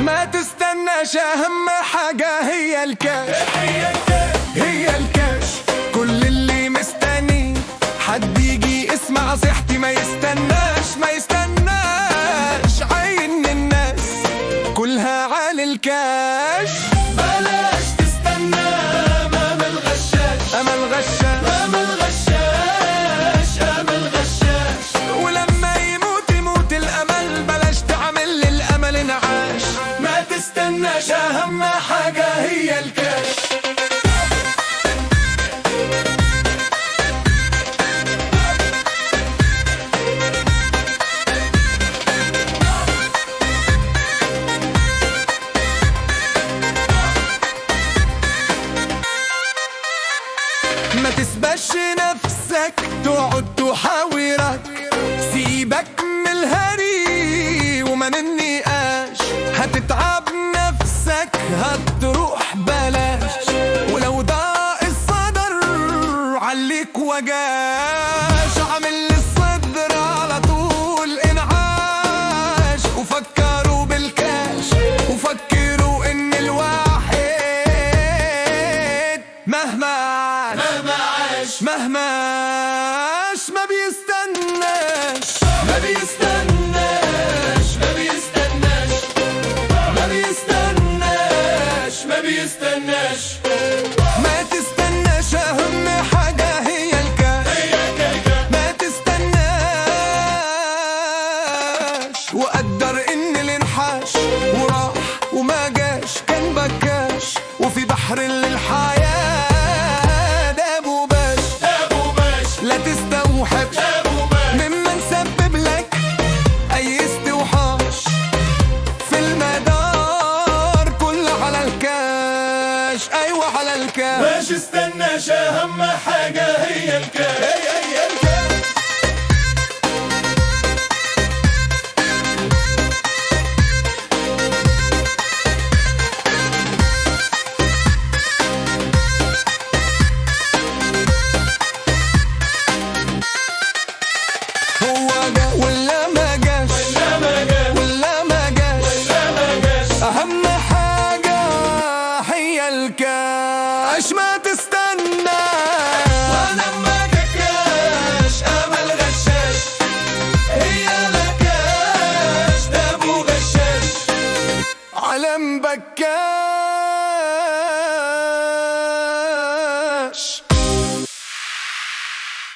ما تستناش، اهم حاجة هي الكاش. هي الكاش. كل اللي مستني حد يجي يسمع صيحتي، ما يستناش ما يستناش. عين الناس كلها على الكاش. بلاش تستنى امام الغشاش، امل غشاش امام الغشاش، امام الغشاش. ولما يموت الامل، بلاش تعمل للامل انعاش. ما تستناش، اهم حاجة هي الكاش. ما تسبش نفسك تقعد تحاورك، سيبك من الهري وما ننقاش. هتتعب نفسك هتروح بلاش، ولو ضاق الصدر عليك وجاش. عامل الصدر على طول انعاش، وفكروا بالكاش، وفكروا ان الواحد مهما عاش مهما عاش ما بيستناش. ما بيستناش، ما بيستناش، ما بيستناش، ما بيستناش. ما تستناش، اهم حاجة هي الكاش. هي الكاش. ما تستناش، وقدر ان الانحاش وراح وما جاش. كان بكاش وفي بحر للحياة دابوا باش. لا تستوحب ممن سبب لك اي استوحاش. في المدار كله على الكاش، ايوه على الكاش. ما تستناش، اهم حاجة هي الكاش. هي الكاش. هو جا ولا ما جاش، ولا ما جاش، ولا ما جاش. ولا ما جاش. أهم حاجة هي الكاش. ما تستنى وانا ما جاكاش امل غشاش. هي لكاش ده ابو غشاش. علم بكاش.